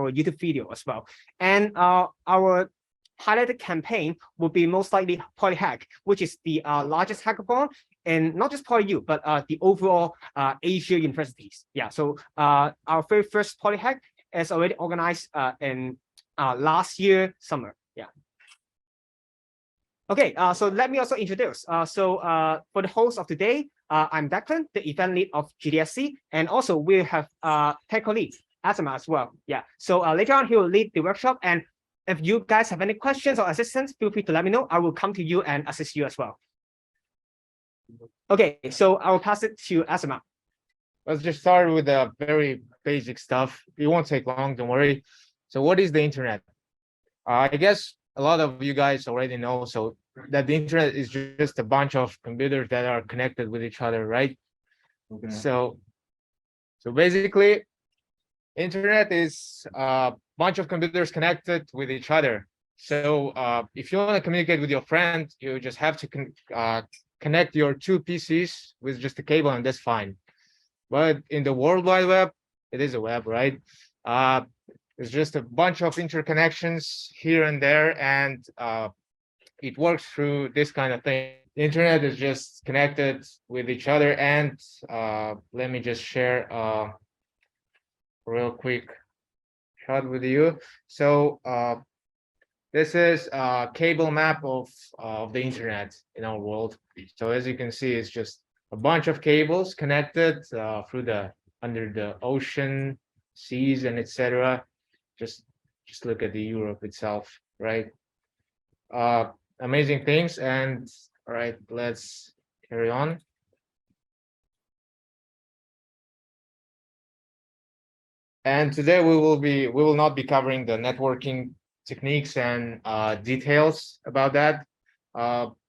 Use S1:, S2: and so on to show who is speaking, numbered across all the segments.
S1: our YouTube video as well. And our highlighted campaign will be most likely PolyHack, which is the largest hackathon, and not just PolyU, but the overall Asia universities. Yeah, so our very first PolyHack is already organized in last year summer. Yeah. Okay, so let me also introduce. For the host of today, I'm Declan, the event lead of GDSC, and also we have tech lead Asma as well. Yeah, so later on he will lead the workshop, and if you guys have any questions or assistance, feel free to let me know. I will come to you and assist you as well. Okay, so I will pass it to Asma.
S2: Let's just start with the very basic stuff. It won't take long, don't worry. So what is the internet? I guess a lot of you guys already know so that the internet is just a bunch of computers that are connected with each other, right? Okay. So basically, internet is a bunch of computers connected with each other. So if you want to communicate with your friend, you just have to connect your two PCs with just a cable, and that's fine. But in the World Wide Web, it is a web, right? It's just a bunch of interconnections here and there, and it works through this kind of thing. The internet is just connected with each other, and let me just share a real quick shot with you. So this is a cable map of the internet in our world. So as you can see, it's just a bunch of cables connected through under the ocean, seas, and etc. Just look at the Europe itself, right? Amazing things. And all right, let's carry on. And today we will not be covering the networking techniques and details about that.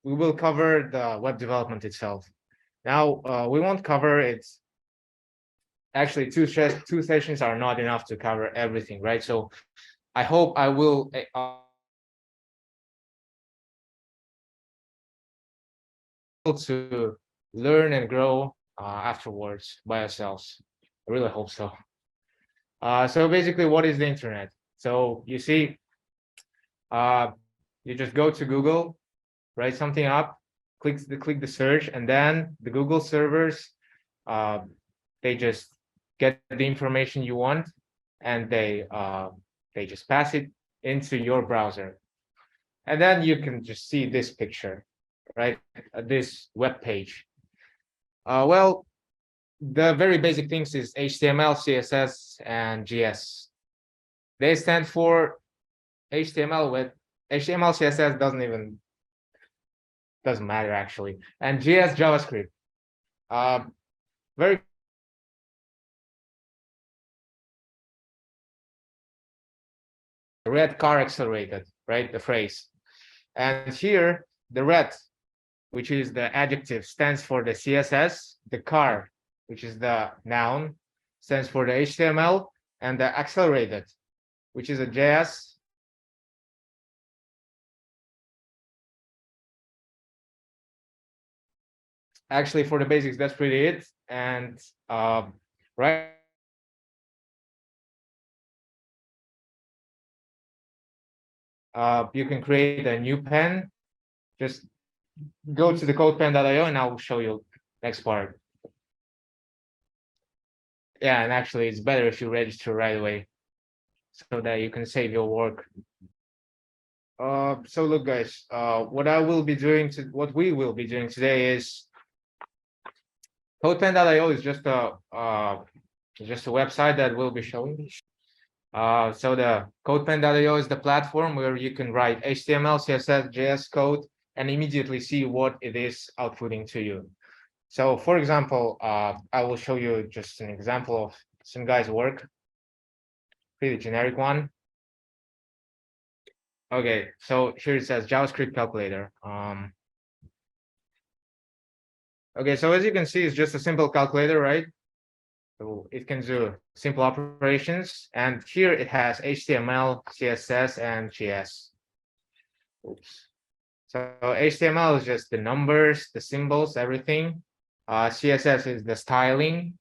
S2: We will cover the web development itself. Now we won't cover it. Actually, two sessions are not enough to cover everything, right? So I hope I will to learn and grow afterwards by ourselves. I really hope so. So basically, what is the internet? So you see, you just go to Google, write something up, click the search, and then the Google servers, they just get the information you want, and they just pass it into your browser, and then you can just see this picture, right? This web page. Well, the very basic things is HTML, CSS, and JS. They stand for HTML. With HTML, CSS doesn't matter actually, and JS, JavaScript. Very red car accelerated, right? The phrase. And here, the red, which is the adjective, stands for the CSS. The car, which is the noun, stands for the HTML, and the accelerated, which is a JS. Actually, for the basics, that's pretty it. And right. You can create a new pen. Just go to the codepen.io and I will show you next part. Yeah, and actually it's better if you register right away so that you can save your work. So look, guys, what we will be doing today is codepen.io is just a website that we'll be showing. So the codepen.io is the platform where you can write HTML, CSS, JS code and immediately see what it is outputting to you. So for example, I will show you just an example of some guy's work, pretty generic one. Okay, so here it says JavaScript calculator. Okay, so as you can see, it's just a simple calculator, right? So it can do simple operations, and here it has HTML, CSS, and JS. Oops. So HTML is just the numbers, the symbols, everything. CSS is the styling,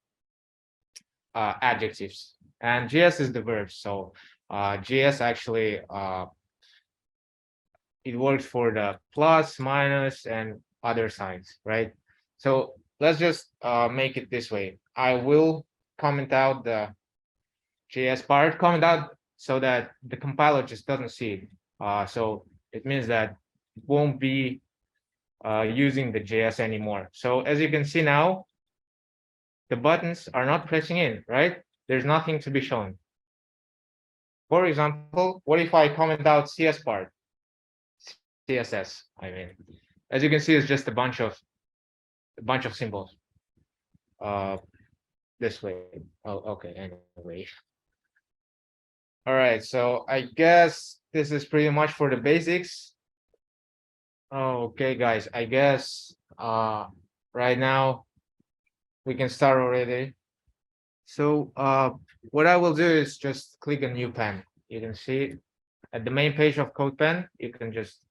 S2: adjectives, and JS is the verbs. So JS actually it works for the plus, minus, and other signs, right? So let's just make it this way. I will comment out the JS part, comment out so that the compiler just doesn't see it. So it means that it won't be using the JS anymore. So as you can see now, the buttons are not pressing in, right? There's nothing to be shown. For example, what if I comment out CS part? CSS, I mean. As you can see, it's just a bunch of symbols. This way. Oh, okay, anyway. All right, so I guess this is pretty much for the basics. Okay, guys, I guess right now we can start already. So what I will do is just click a new pen. You can see at the main page of CodePen, you can just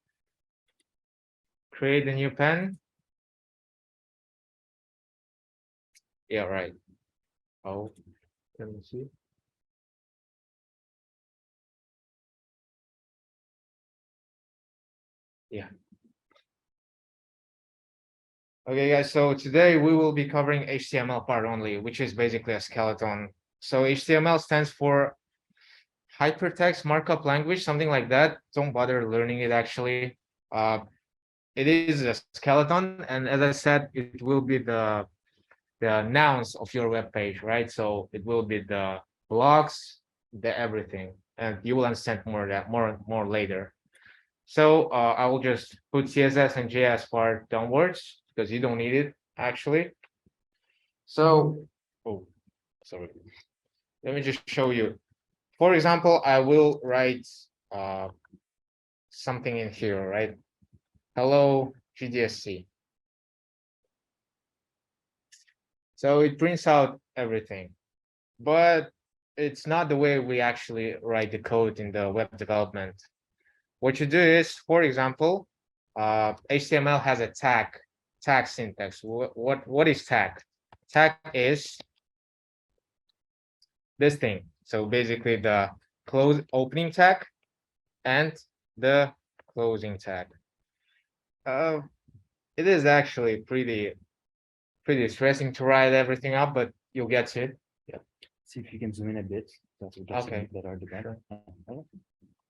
S2: create a new pen. Yeah, right. Oh, let me see. Yeah. Okay, guys, so today we will be covering HTML part only, which is basically a skeleton. So HTML stands for hypertext markup language, something like that. Don't bother learning it actually. It is a skeleton, and as I said, it will be the nouns of your web page, right? So it will be the blocks, the everything, and you will understand more later. So I will just put CSS and JS part downwards because you don't need it actually. So, oh, sorry. Let me just show you. For example, I will write something in here, right? Hello, GDSC. So it prints out everything, but it's not the way we actually write the code in the web development. What you do is, for example, HTML has a tag syntax. What is tag? Tag is this thing. So basically the opening tag and the closing tag. It is actually pretty stressing to write everything up, but you'll get to it. Yeah.
S3: See if you can zoom in a bit. That will get
S2: Okay.
S3: that are the better.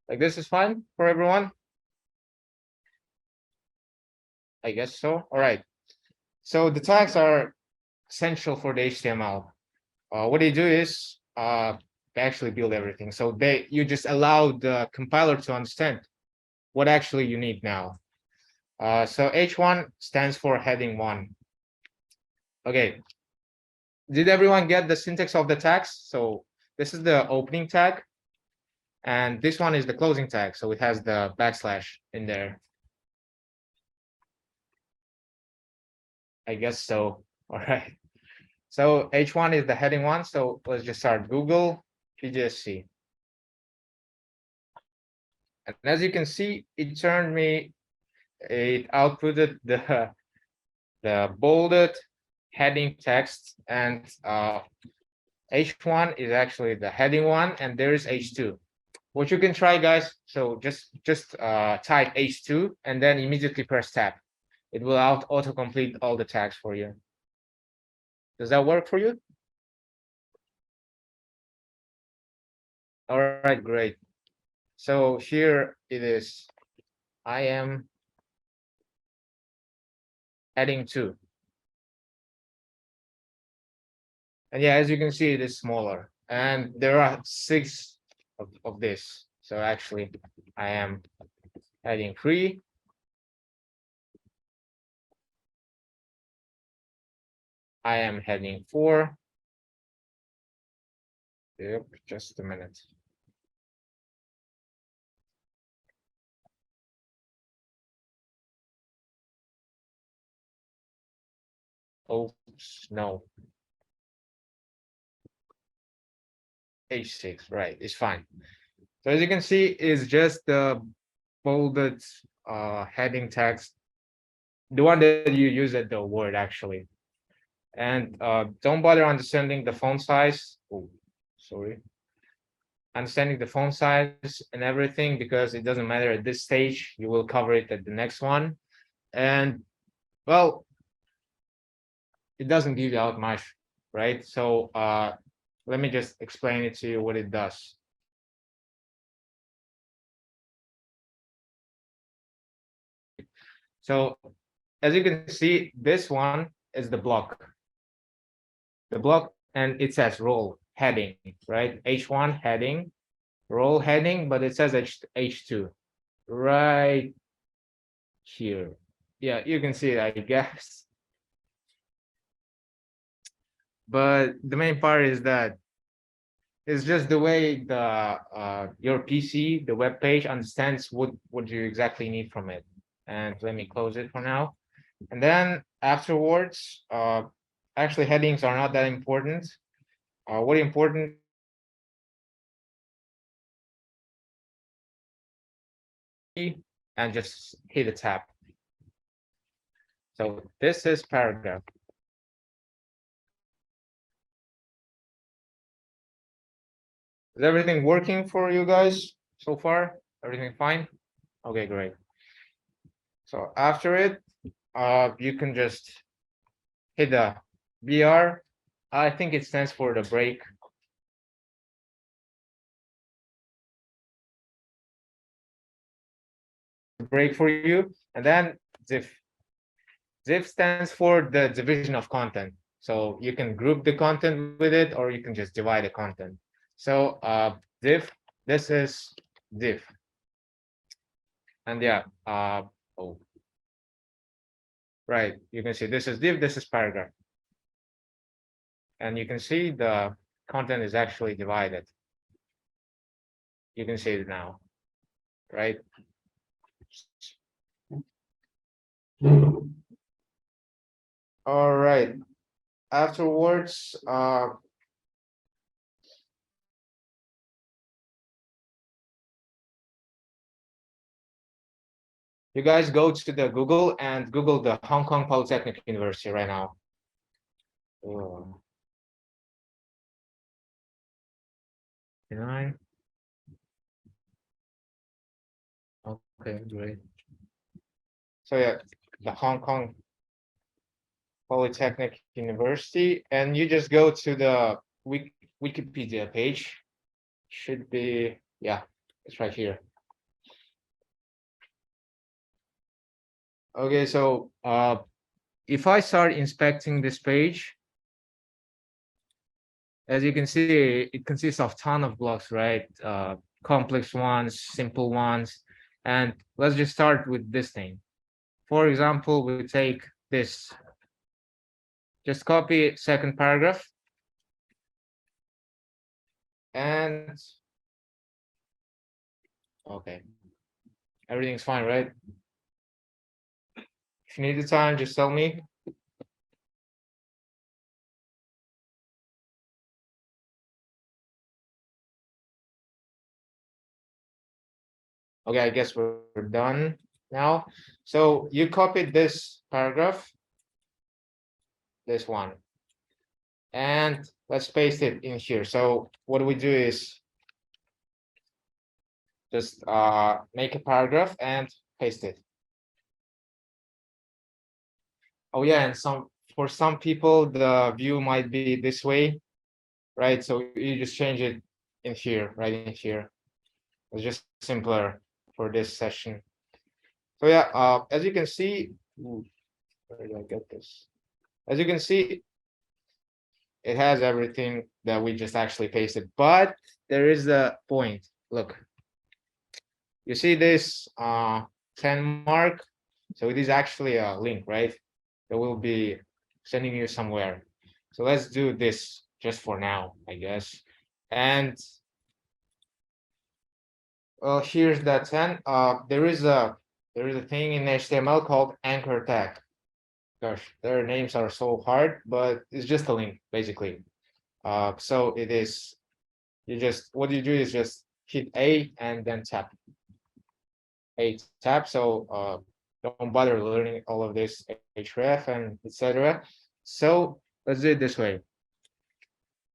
S2: Like this is fine for everyone. I guess so. All right. So the tags are essential for the HTML. What they do is they actually build everything. So you just allow the compiler to understand what actually you need now. So H1 stands for heading 1. Okay. Did everyone get the syntax of the tags? So this is the opening tag, and this one is the closing tag. So it has the backslash in there. I guess so. All right. So H1 is the heading one. So let's just start Google PGSC. And as you can see, it outputted the bolded heading text, and H1 is actually the heading one, and there is H2. What you can try, guys, so just type H2 and then immediately press tab. It will autocomplete all the tags for you. Does that work for you? All right, great. So here it is. I am adding 2. And yeah, as you can see, it is smaller. And there are 6 of this. So actually, I am adding 3. I am heading 4. Yep, just a minute. Oops, no. H6, right, it's fine. So as you can see, it's just the bolded heading text, the one that you use at the word actually. And don't bother understanding the font size. Oh, sorry. understanding the font size and everything, because it doesn't matter at this stage. You will cover it at the next one. And well, it doesn't give you out much, right? So let me just explain it to you what it does. So as you can see, this one is the block. The block, and it says role heading, right? H1 heading, role heading, but it says H2 right here. Yeah, you can see it, I guess. But the main part is that it's just the way the your PC, the web page, understands what you exactly need from it. And let me close it for now. And then afterwards, actually headings are not that important. What important and just hit a tab. So this is paragraph. Is everything working for you guys so far? Everything fine? Okay, great. So after it, you can just hit the BR. I think it stands for the break. Break for you, and then diff. Diff stands for the division of content. So you can group the content with it, or you can just divide the content. So diff, this is diff. And yeah, oh, right, you can see this is div, this is paragraph. And you can see the content is actually divided. You can see it now, right? All right. Afterwards, you guys go to the Google and Google the Hong Kong Polytechnic University right now. Oh. Can I? Okay, great. So yeah, the Hong Kong Polytechnic University, and you just go to the Wikipedia page. Should be, yeah, it's right here. Okay, so if I start inspecting this page, as you can see, it consists of ton of blocks, right? Complex ones, simple ones, and let's just start with this thing. For example, we take this. Just copy second paragraph, and okay, everything's fine, right? If you need the time, just tell me. Okay, I guess we're done now. So you copied this paragraph, this one, and let's paste it in here. So what we do is just make a paragraph and paste it. Oh yeah, and for some people the view might be this way, right? So you just change it in here, right in here. It's just simpler for this session. So yeah, as you can see, where did I get this? As you can see, it has everything that we just actually pasted, but there is a point. Look, you see this 10 mark? So it is actually a link, right? That will be sending you somewhere. So let's do this just for now, I guess. And well, here's that 10. There is a thing in HTML called anchor tag. Gosh, their names are so hard, but it's just a link basically. So it is, what you do is just hit A and then tap. A tap. So don't bother learning all of this href and etc. So let's do it this way.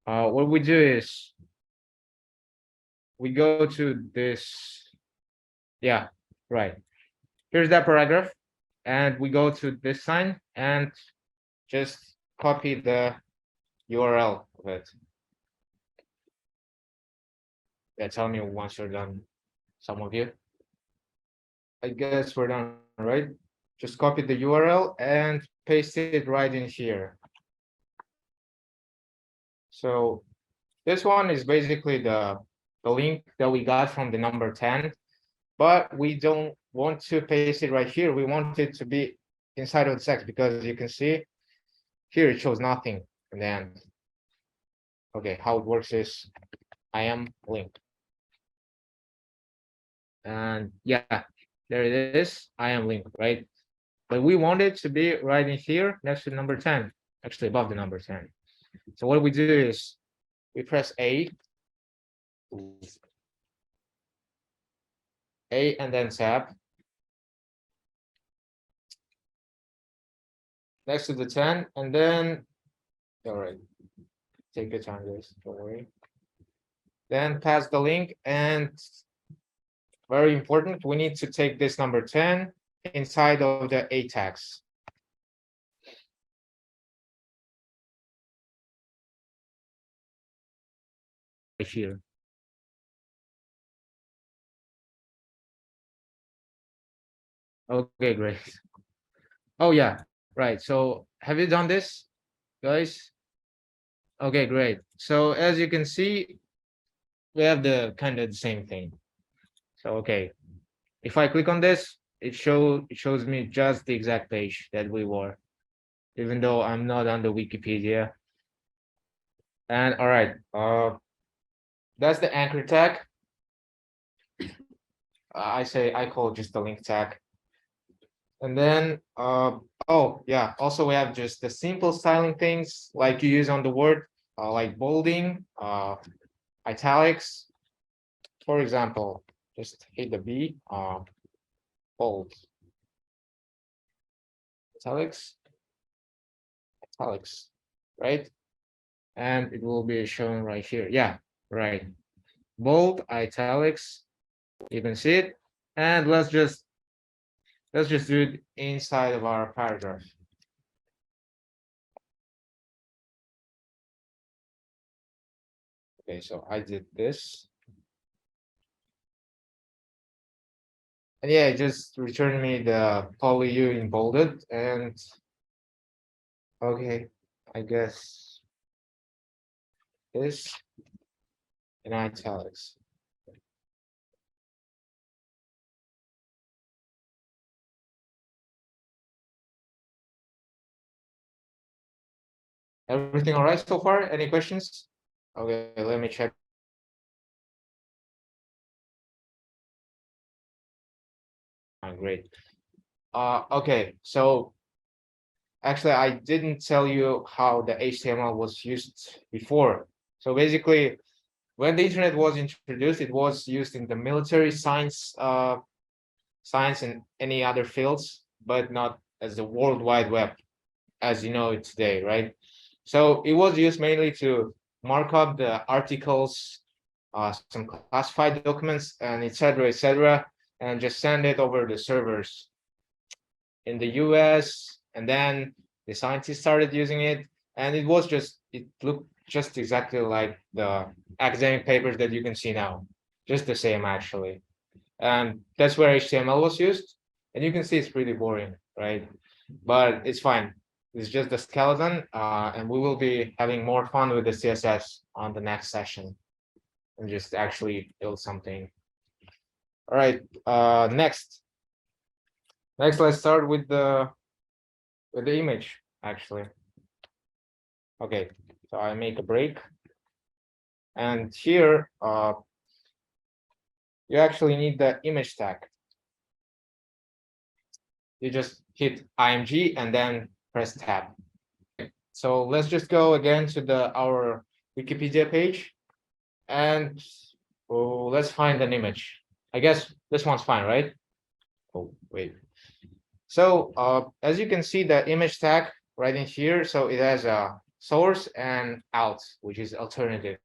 S2: What we do is we go to this. Yeah, right. Here's that paragraph, and we go to this sign and just copy the URL of it. Yeah, tell me once you're done, some of you. I guess we're done, right? Just copy the URL and paste it right in here. So this one is basically the link that we got from the number 10, but we don't want to paste it right here. We want it to be inside of the text because you can see here it shows nothing in the end. Okay, how it works is I am link. And yeah, there it is. I am link, right? But we want it to be right in here next to number 10, actually above the number 10. So what we do is we press A and then tab. Next to the 10, and then, all right, take your time, guys, don't worry. Then pass the link, and very important, we need to take this number 10 inside of the A tags. Right here. Okay, great. Oh yeah, right. So have you done this, guys? Okay, great. So as you can see, we have the kind of the same thing. So okay, if I click on this, it shows me just the exact page that we were, even though I'm not on the Wikipedia. And all right, that's the anchor tag. I call it just the link tag. And then oh yeah, also we have just the simple styling things like you use on the Word, like bolding, italics. For example, just hit the B, bold, italics, right? And it will be shown right here. Yeah, right. Bold, italics, you can see it. And let's just do it inside of our paragraph. Okay, so I did this. And yeah, it just returned me the poly U in bolded, and okay, I guess this in italics. Everything all right so far? Any questions? Okay, let me check. Great. Okay, so actually I didn't tell you how the HTML was used before. So basically, when the internet was introduced, it was used in the military science, science and any other fields, but not as the World Wide Web, as you know it today, right? So it was used mainly to mark up the articles, some classified documents, and etc., and just send it over the servers in the US. And then the scientists started using it, and it looked just exactly like the academic papers that you can see now, just the same actually. And that's where HTML was used, and you can see it's pretty boring, right? But it's fine. It's just the skeleton, and we will be having more fun with the CSS on the next session and just actually build something. All right, next, let's start with the image actually. Okay, so I make a break, and here you actually need the image tag. You just hit IMG and then press tab. So let's just go again to our Wikipedia page, and let's find an image. I guess this one's fine, right? Oh, wait. So as you can see, the image tag right in here, so it has a source and out, which is alternative.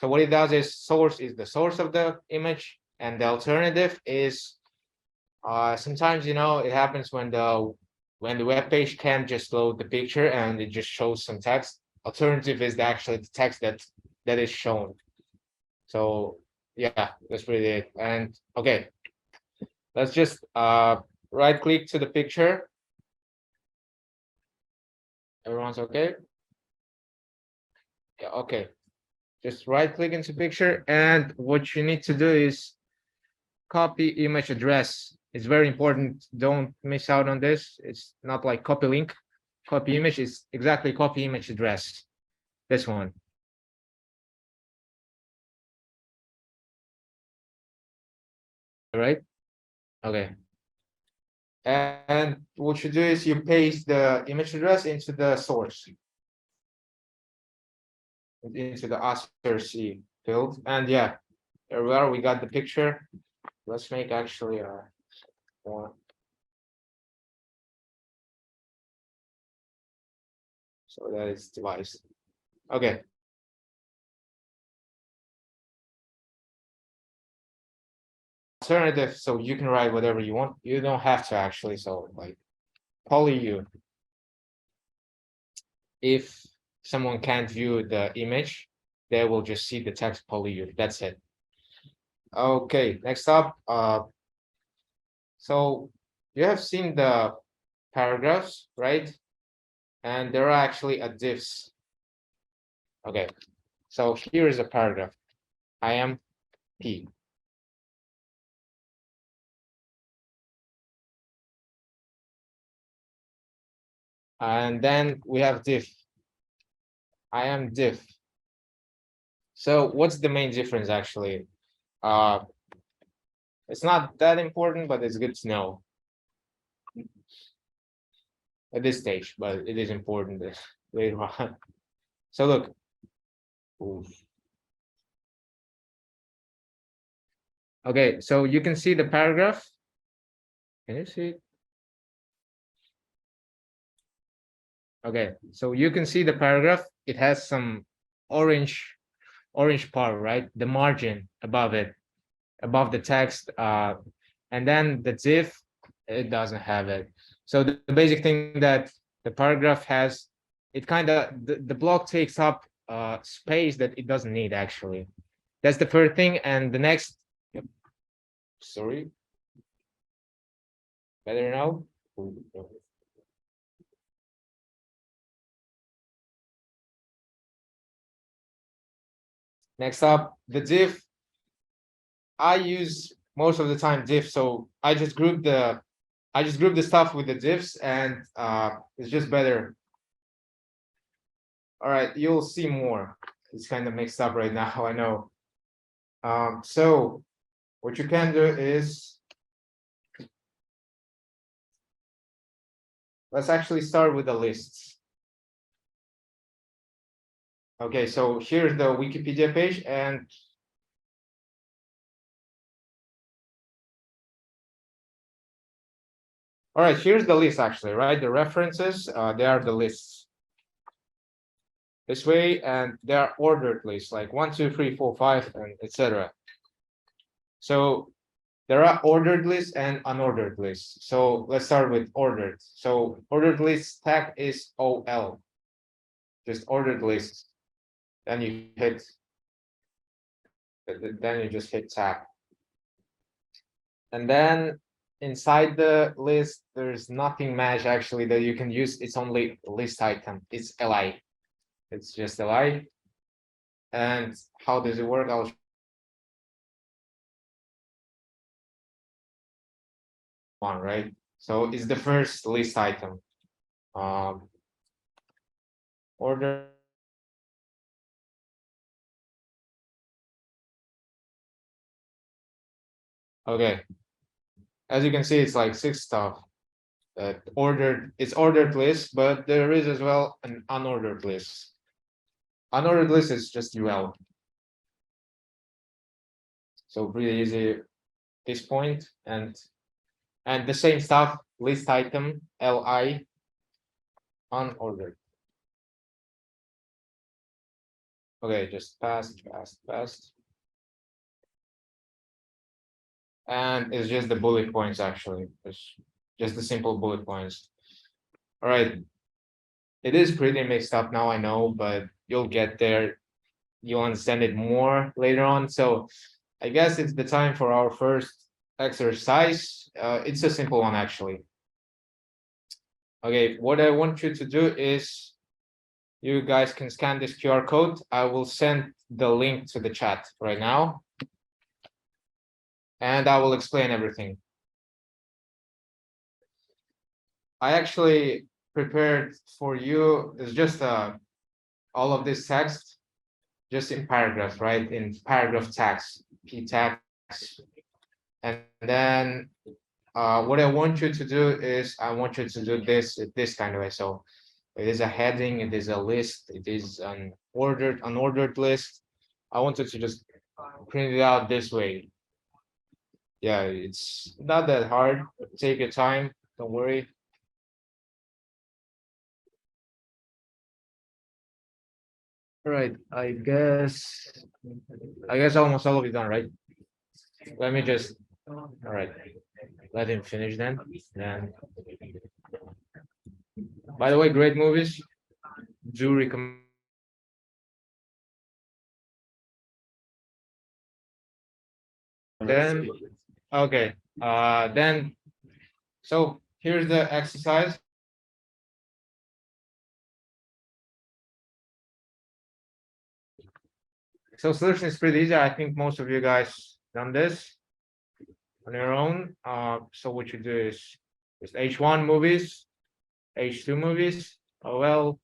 S2: So what it does is source is the source of the image, and the alternative is sometimes it happens when the web page can't just load the picture and it just shows some text. Alternative is actually the text that is shown. So yeah, that's really it. And okay, let's just right click to the picture. Everyone's okay? Yeah, okay. Just right click into picture, and what you need to do is copy image address. It's very important. Don't miss out on this. It's not like copy link. Copy image is exactly copy image address. This one. All right. Okay. And what you do is you paste the image address into the source, into the ASCII field. And yeah, there we are. We got the picture. Let's make actually one. So that is device. Okay. Alternative, so you can write whatever you want. You don't have to actually. So like poly. If someone can't view the image, they will just see the text poly. That's it. Okay, next up. So you have seen the paragraphs, right? And there are actually a diffs. Okay, so here is a paragraph. I am P. And then we have diff. I am diff. So what's the main difference actually? It's not that important, but it's good to know at this stage, but it is important later on. So look. Oof. Okay, so you can see the paragraph. Can you see it? Okay, so you can see the paragraph. It has some orange part, right? The margin above it, above the text. And then the div, it doesn't have it. So the basic thing that the paragraph has, it kind of the block takes up space that it doesn't need actually. That's the first thing. And the next, sorry, better now. Next up, the div. I use most of the time div, so I just group the stuff with the divs, and it's just better. All right, you'll see more. It's kind of mixed up right now, I know. So what you can do is, let's actually start with the lists. Okay, so here's the Wikipedia page, and all right, here's the list actually, right? The references, they are the lists. This way, and they are ordered lists, like 1, 2, 3, 4, 5, and etc. So there are ordered lists and unordered lists. So let's start with ordered. So ordered list tag is OL, just ordered lists. Then you just hit tag. And then inside the list, there's nothing much actually that you can use. It's only list item. It's li. It's just li. And how does it work? I'll one, right? So it's the first list item. Order. Okay. As you can see, it's like 6 stuff. It's ordered list, but there is as well an unordered list. Unordered list is just UL. So pretty easy this point, and the same stuff, list item li unordered. Okay, just fast. And it's just the bullet points actually. It's just the simple bullet points. All right. It is pretty mixed up now, I know, but you'll get there. You'll understand it more later on. So I guess it's the time for our first exercise. It's a simple one actually. Okay, what I want you to do is you guys can scan this QR code. I will send the link to the chat right now. And I will explain everything. I actually prepared for you, it's just all of this text, just in paragraphs, right? In paragraph text, p text. And then what I want you to do is I want you to do this kind of way. So it is a heading, it is a list, it is an unordered list. I want you to just print it out this way. Yeah, it's not that hard. Take your time, don't worry. All right, I guess almost all of it done, right? Let me just, all right, let him finish then. And by the way, great movies. Do recommend. Then, okay, then, so here's the exercise. So solution is pretty easy. I think most of you guys done this on your own. So what you do is just H1 movies, H2 movies, well,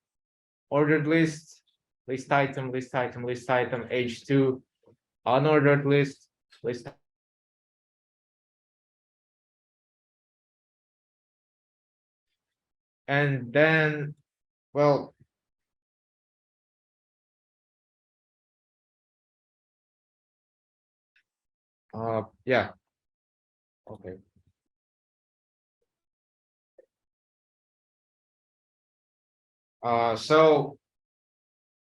S2: ordered list, list item, H2, unordered list, list. And then, well, yeah, okay. So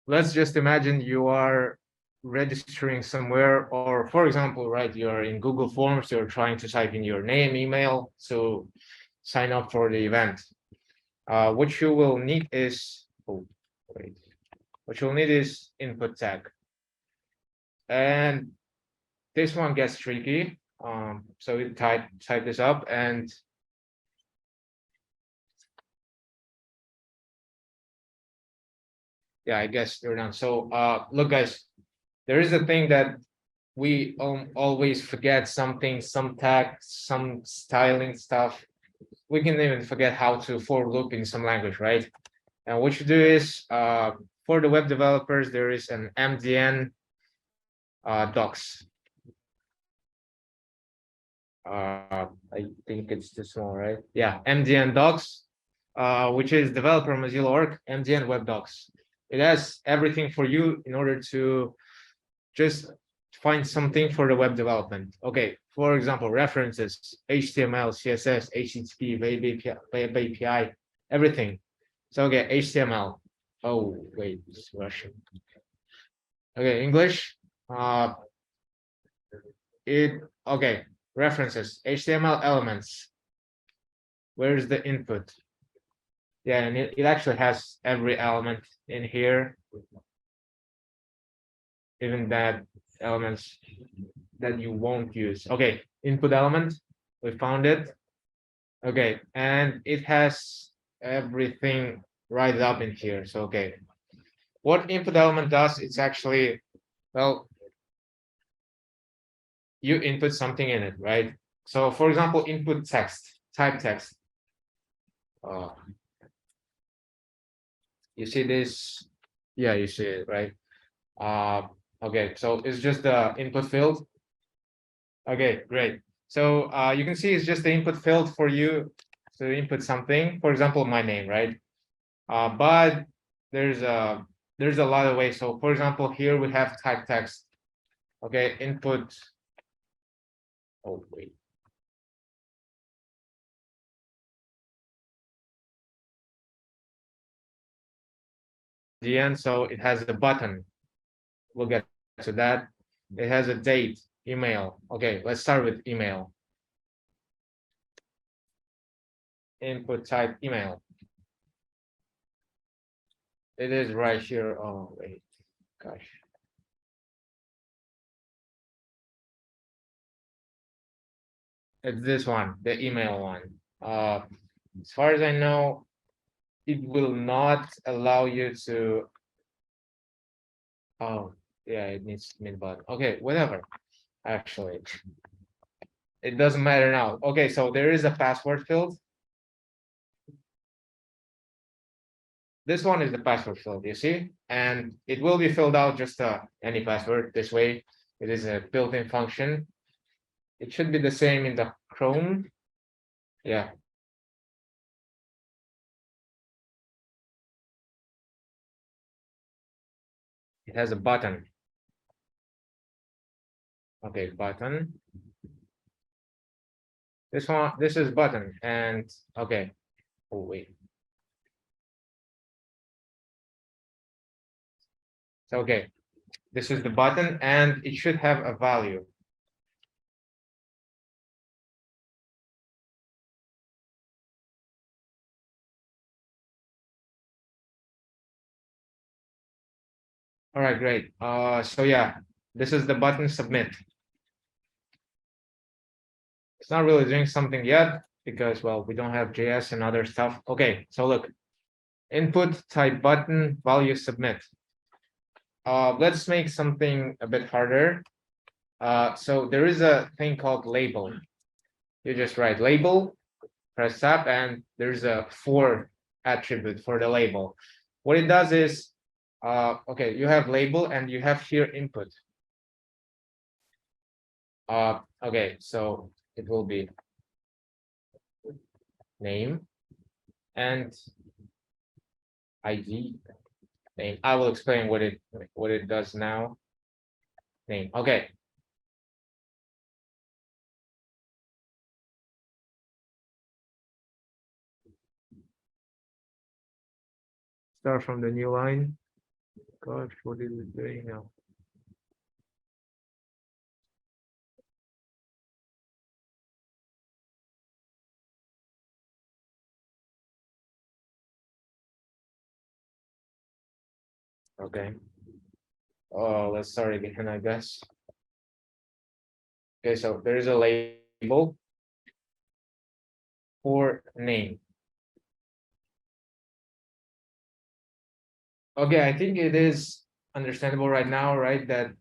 S2: let's just imagine you are registering somewhere, or for example, right, you're in Google Forms, you're trying to type in your name, email to sign up for the event. What you will need is, oh, wait, what you'll need is input tag. And this one gets tricky. So we type this up and yeah, I guess you're done. So look, guys, there is a thing that we always forget something, some tag, some styling stuff. We can even forget how to for loop in some language, right? And what you do is for the web developers, there is an MDN docs. I think it's too small, right? Yeah, MDN docs, which is developer Mozilla org, MDN web docs. It has everything for you in order to just find something for the web development. Okay, for example, references, HTML, CSS, HTTP, web API, everything. So okay, HTML. Oh wait, it's Russian. Okay, English. Okay, references, HTML elements. Where's the input? Yeah, and it actually has every element in here, even that elements that you won't use. Okay, input element, we found it. Okay, and it has everything right up in here. So okay, what input element does, it's actually, well, you input something in it, right? So for example, input text, type text. You see this? Yeah, you see it, right? Okay, so it's just the input field. Okay, great. So you can see it's just the input field for you to input something, for example, my name, right? But there's a lot of ways. So for example, here we have type text. Okay, input. Oh, wait. The end, so it has a button. we'll get to that. It has a date, email. Okay, let's start with email. Input type email. It is right here. Oh, wait, gosh. It's this one, the email one. As far as I know, it will not allow you to. Oh, yeah, it needs mid button. Okay, whatever. Actually, it doesn't matter now. Okay, so there is a password field. This one is the password field, you see, and it will be filled out just any password this way. It is a built-in function. It should be the same in the Chrome. Yeah. It has a button. Okay, button. This one, this is button, and okay. Oh, wait. So, okay, this is the button, and it should have a value. All right, great. So yeah, this is the button submit. It's not really doing something yet because, well, we don't have JS and other stuff. Okay, so look, input type button value submit. Let's make something a bit harder. So there is a thing called label. You just write label, press tab, and there's a for attribute for the label. What it does is, okay, you have label and you have here input. Okay, so it will be name and ID name. I will explain what it does now. Name. Okay. Start from the new line. Gosh, what is it doing now? Okay. Oh, let's start again, I guess. Okay, so there is a label for name. Okay, I think it is understandable right now, right? That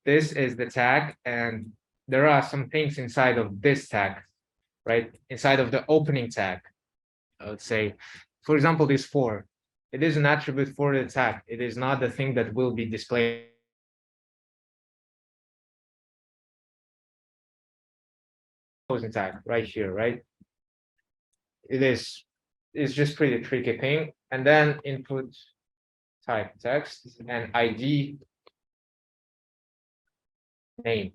S2: this is the tag, and there are some things inside of this tag, right? Inside of the opening tag. I would say, for example, this for. It is an attribute for the tag. It is not the thing that will be displayed. Closing tag right here, right? It is. It's just pretty tricky thing. And then input type text and ID name.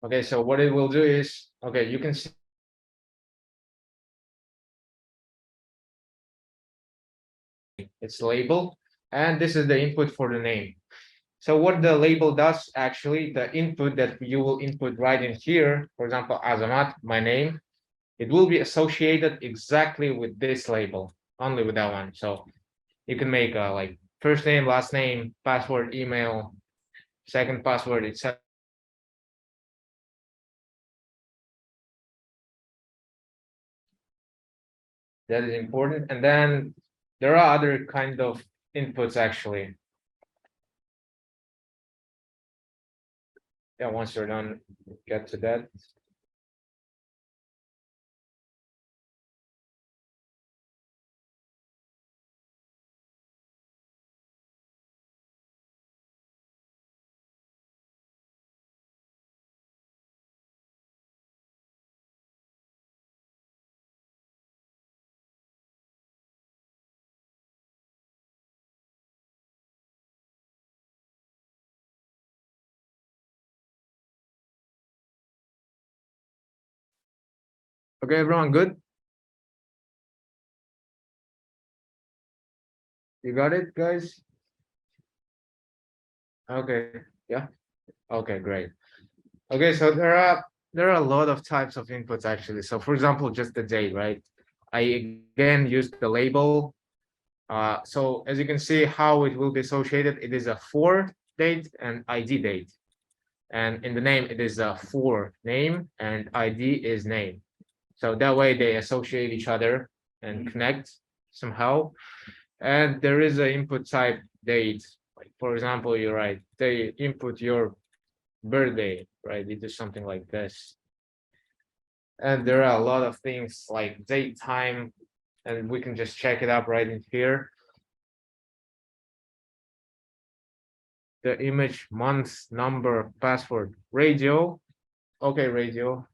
S2: Okay, so what it will do is, okay, you can see it's label, and this is the input for the name. So what the label does, actually, the input that you will input right in here, for example, Azamat, my name, it will be associated exactly with this label, only with that one. So you can make like first name, last name, password, email, second password, etc. That is important. And then there are other kind of inputs, actually. Yeah, once you're done, get to that. Okay, everyone, good? You got it, guys? Okay, yeah. Okay, great. Okay, so there are a lot of types of inputs actually. So for example, just the date, right? I again used the label. So as you can see how it will be associated, it is a for date and ID date. And in the name, it is a for name and ID is name. So that way they associate each other and connect somehow. And there is an input type date. Like for example, you're right, they input your birthday, right? They do something like this. And there are a lot of things like date, time, and we can just check it up right in here. The image, month, number, password, radio. Okay, radio.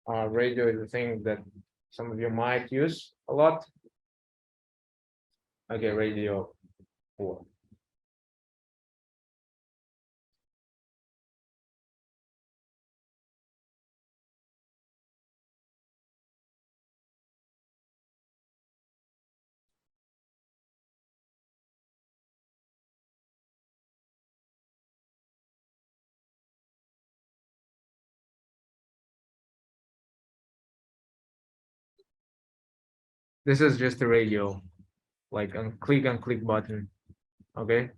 S2: Radio is a thing that some of you might use a lot. Okay, radio 4. This is just a radio, like on click button. Okay,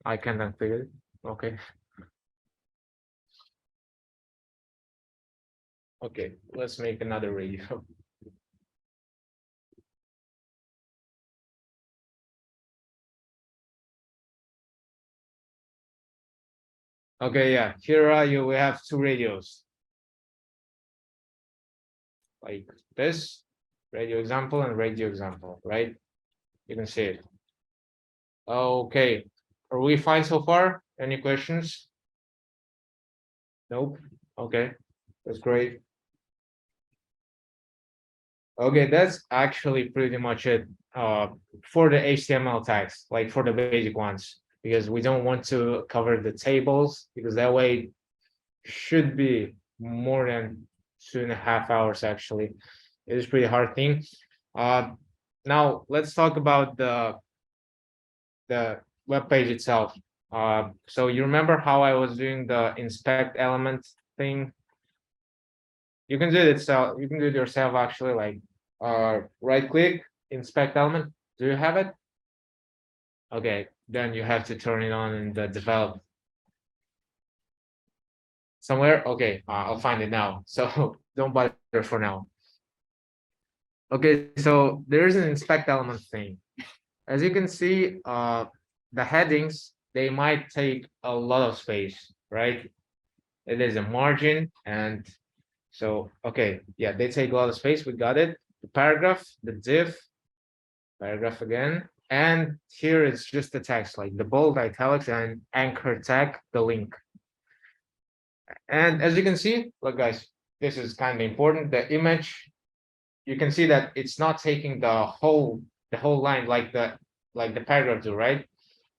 S2: I can't unclick it. Okay. Okay, let's make another radio. Okay, yeah, here are you. We have two radios. Like this, radio example and radio example, right? You can see it. Okay, are we fine so far? Any questions? Nope. Okay, that's great. Okay, that's actually pretty much it for the HTML tags, like for the basic ones, because we don't want to cover the tables because that way should be more than 2.5 hours actually. It is pretty hard thing. Now let's talk about the web page itself. So you remember how I was doing the inspect element thing? You can do it itself. You can do it yourself actually. Like right click, inspect element. Do you have it? Okay, then you have to turn it on in the develop somewhere. Okay, I'll find it now. So don't bother for now. Okay, so there is an inspect element thing. As you can see, the headings, they might take a lot of space, right? It is a margin and so, okay, yeah, they take a lot of space. We got it. The paragraph, the div, paragraph again. And here it's just the text, like the bold, italics, and anchor tag, the link. And as you can see, look, guys, this is kind of important. The image, you can see that it's not taking the whole line like the paragraph do, right?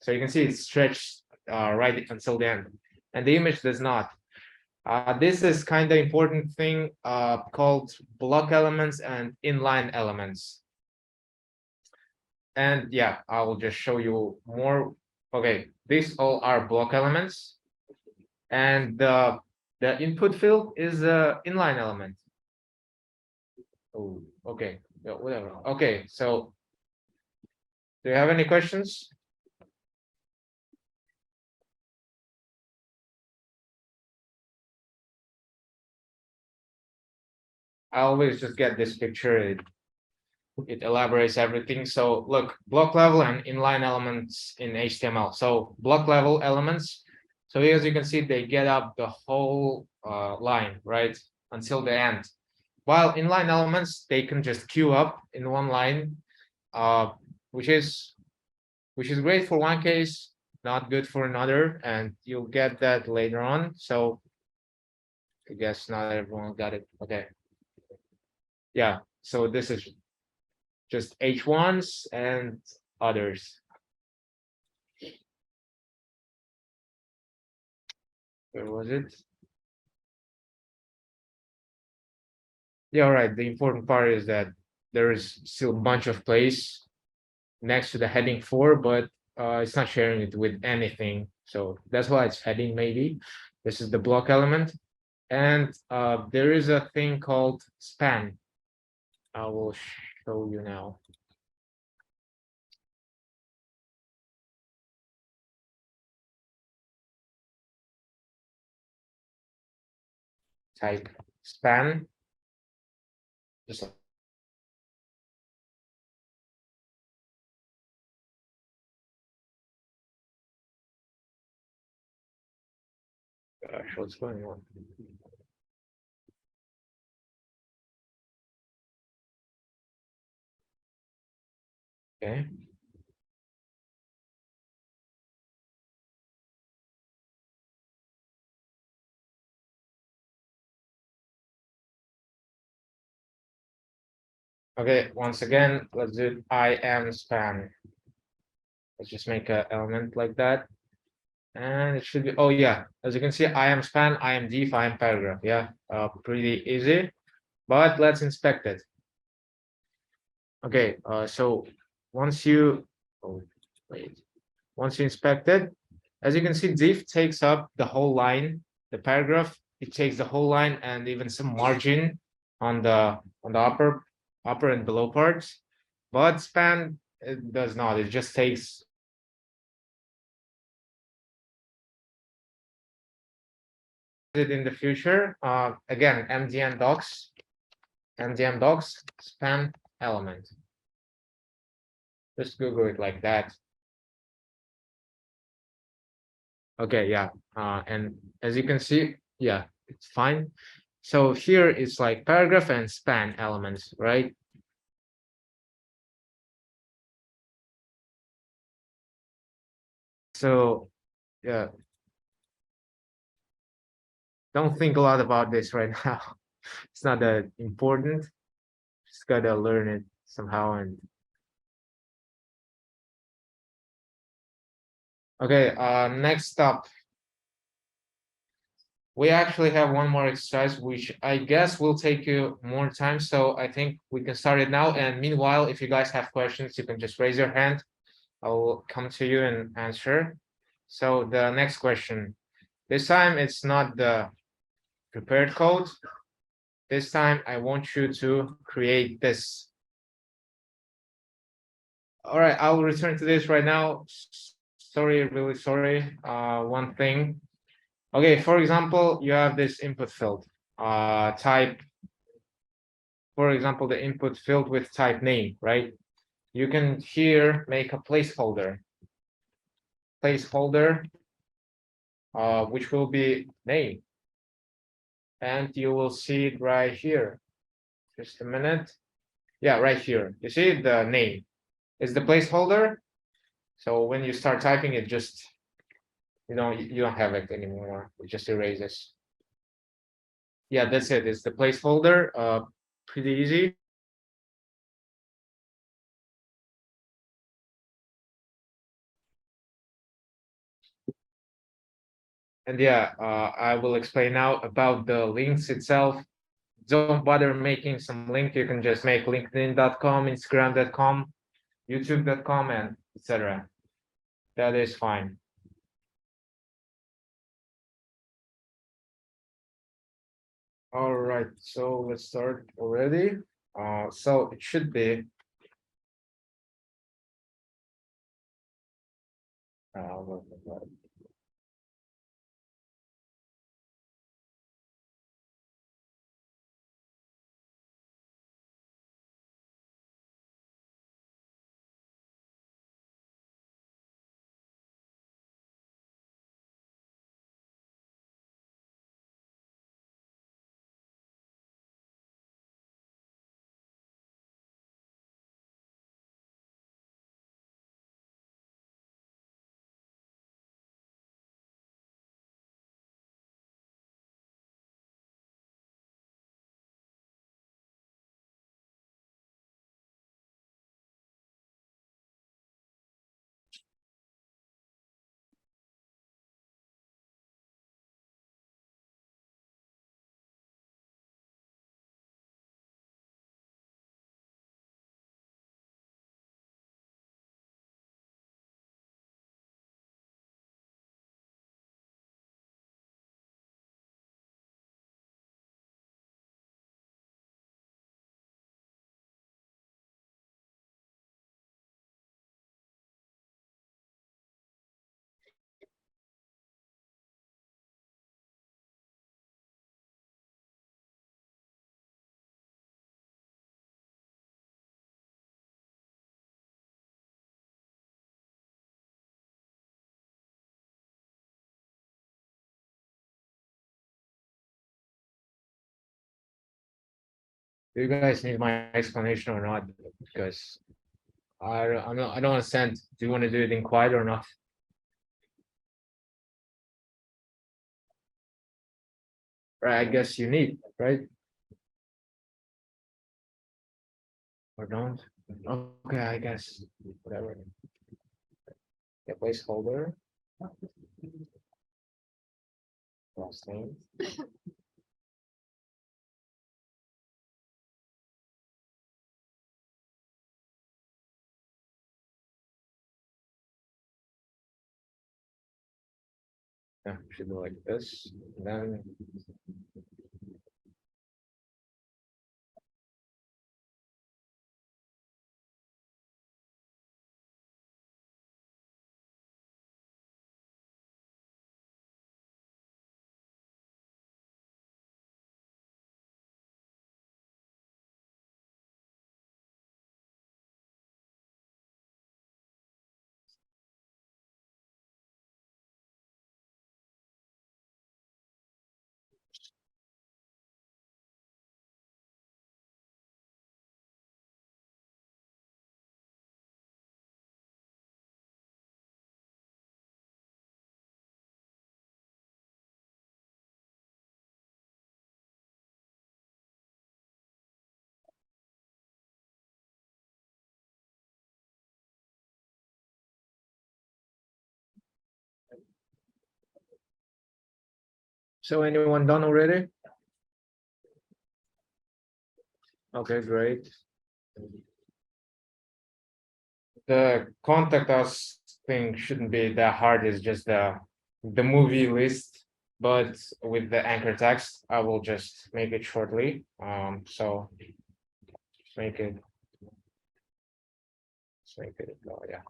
S2: So you can see it's stretched right until the end, and the image does not. This is kind of important thing called block elements and inline elements. And yeah, I will just show you more. Okay, these all are block elements, and the input field is a inline element. Oh, okay, yeah, whatever. Okay, so do you have any questions? I always just get this picture. It elaborates everything. So look, block level and inline elements in HTML. So block level elements. So as you can see, they get up the whole line, right, until the end. While inline elements, they can just queue up in one line, which is great for one case, not good for another, and you'll get that later on. So I guess not everyone got it. Okay. Yeah, so this is just H1s and others. Where was it? Yeah, all right. The important part is that there is still a bunch of place next to the heading 4, but it's not sharing it with anything. So that's why it's heading maybe. This is the block element. And there is a thing called span. I will show you now. Type span. Just gosh, what's going on? Okay. Okay, once again, let's do I am span. Let's just make an element like that. And it should be, oh yeah, as you can see, I am span, I am div, I am paragraph. Yeah, pretty easy, but let's inspect it. Okay, so once you, oh, wait, once you inspect it, as you can see, div takes up the whole line, the paragraph, it takes the whole line and even some margin on the upper and below parts, but span it does not. It just takes it in the future. Again, MDN docs span element. Just Google it like that. Okay, yeah. And as you can see, yeah, it's fine. So here it's like paragraph and span elements, right? So yeah, don't think a lot about this right now. It's not that important. Just gotta learn it somehow. And okay, next up, we actually have one more exercise, which I guess will take you more time. So I think we can start it now. And meanwhile, if you guys have questions, you can just raise your hand. I will come to you and answer. So the next question, this time it's not the prepared code. This time I want you to create this. All right, I will return to this right now. Sorry, really sorry. One thing. Okay, for example, you have this input field. Type, for example, the input field with type name, right? You can here make a placeholder. Which will be name. And you will see it right here. Just a minute. Yeah, right here. You see the name is the placeholder. So when you start typing it, just you don't have it anymore. It just erases. Yeah, that's it. It's the placeholder. Pretty easy. And yeah, I will explain now about the links itself. Don't bother making some link. You can just make linkedin.com, instagram.com, youtube.com, and etc. That is fine. All right, so let's start already. So it should be Do you guys need my explanation or not? Because I don't understand. Do you want to do it in quiet or not? Right, I guess you need, right? Or don't? Okay, I guess whatever. Yeah, placeholder. Last name. Yeah, should be like this. And then so anyone done already? Okay, great. The contact us thing shouldn't be that hard. It's just the movie list, but with the anchor text, I will just make it shortly. So just make it. Let's make it. Oh yeah.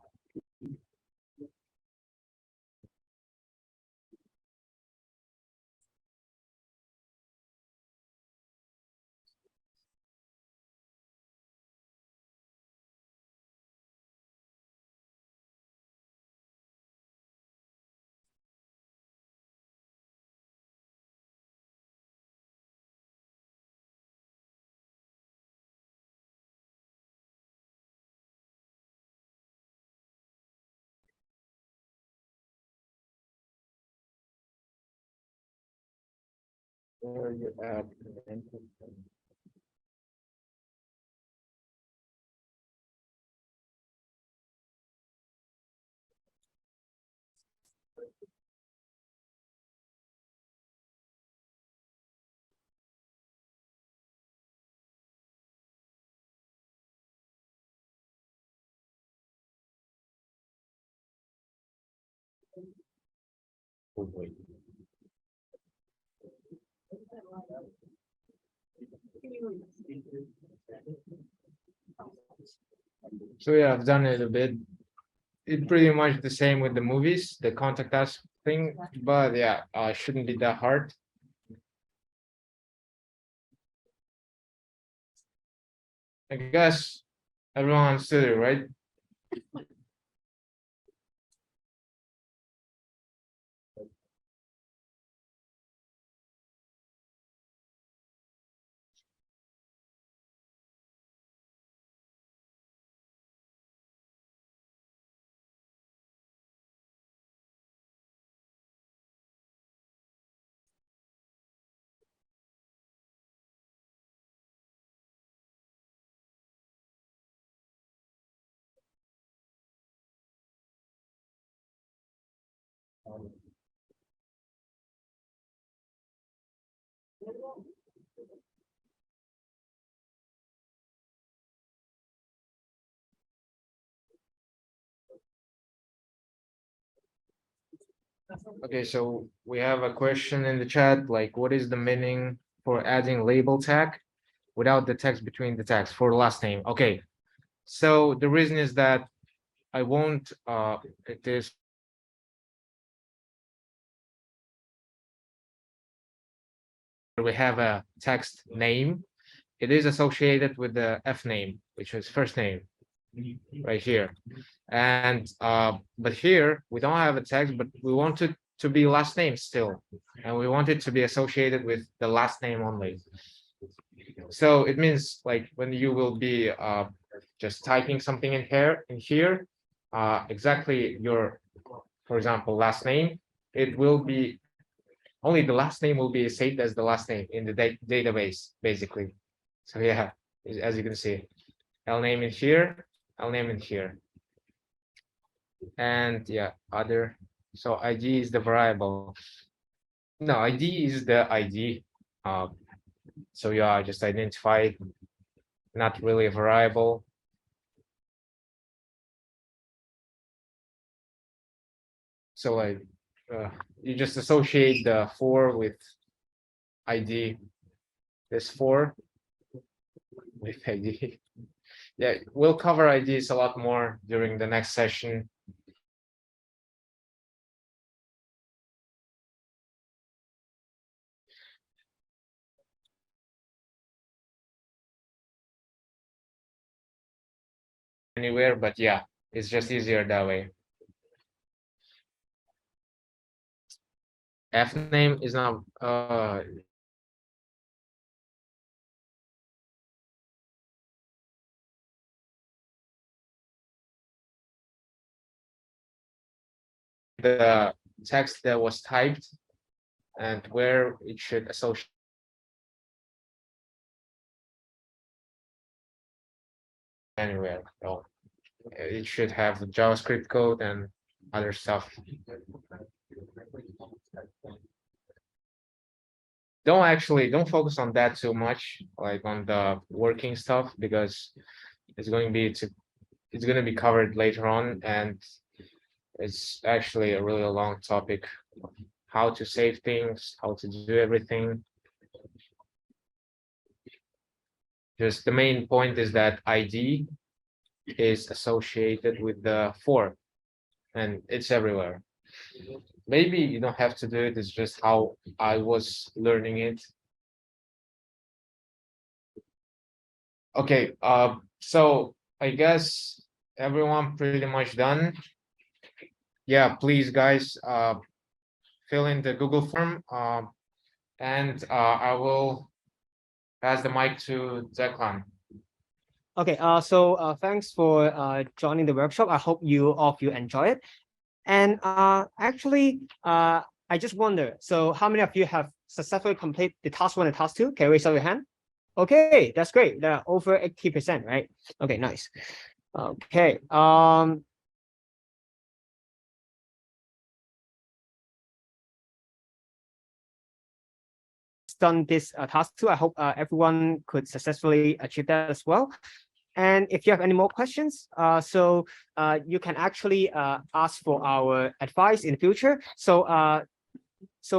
S2: Where you at? Oh, wait. So yeah, I've done it a bit. It's pretty much the same with the movies, the contact us thing, but yeah, shouldn't be that hard. I guess everyone understood it, right? Okay, so we have a question in the chat, like what is the meaning for adding label tag without the text between the tags for last name? Okay, so the reason is that I won't, it is we have a text name. It is associated with the F name, which is first name right here. And but here we don't have a text, but we want it to be last name still, and we want it to be associated with the last name only. So it means like when you will be just typing something in here, exactly your, for example, last name, it will be only the last name will be saved as the last name in the database, basically. So yeah, as you can see, I'll name it here, I'll name it here. And yeah, other, so ID is the variable. No, ID is the ID. So yeah, just identify, not really a variable. So like you just associate the 4 with ID, this 4 with ID. Yeah, we'll cover IDs a lot more during the next session. Anywhere, but yeah, it's just easier that way. F name is not the text that was typed and where it should associate anywhere. So it should have the JavaScript code and other stuff. Don't focus on that too much, like on the working stuff, because it's going to be covered later on, and it's actually a really long topic. How to save things, how to do everything. Just the main point is that ID is associated with the 4, and it's everywhere. Maybe you don't have to do it, it's just how I was learning it. Okay, so I guess everyone pretty much done. Yeah, please guys, fill in the Google form, and I will pass the mic to Declan.
S1: Okay, so thanks for joining the workshop. I hope all of you enjoy it. And actually, I just wonder, so how many of you have successfully completed the task 1 and task 2? Can you raise up your hand? Okay, that's great. They're over 80%, right? Okay, nice. Okay. Done this task 2. I hope everyone could successfully achieve that as well. And if you have any more questions, you can actually ask for our advice in the future. So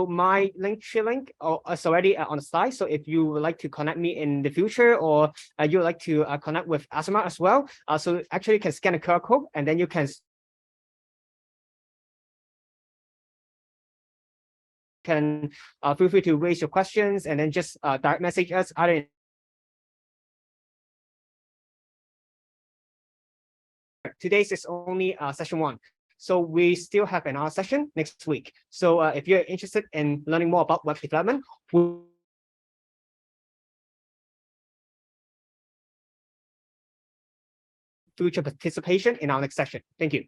S1: my link is already on the slide. So if you would like to connect me in the future, or you would like to connect with Asma as well, so actually you can scan a QR code, and then you can feel free to raise your questions, and then just direct message us either. Today's is only session 1. So we still have another session next week. So if you're interested in learning more about web development, future participation in our next session. Thank you.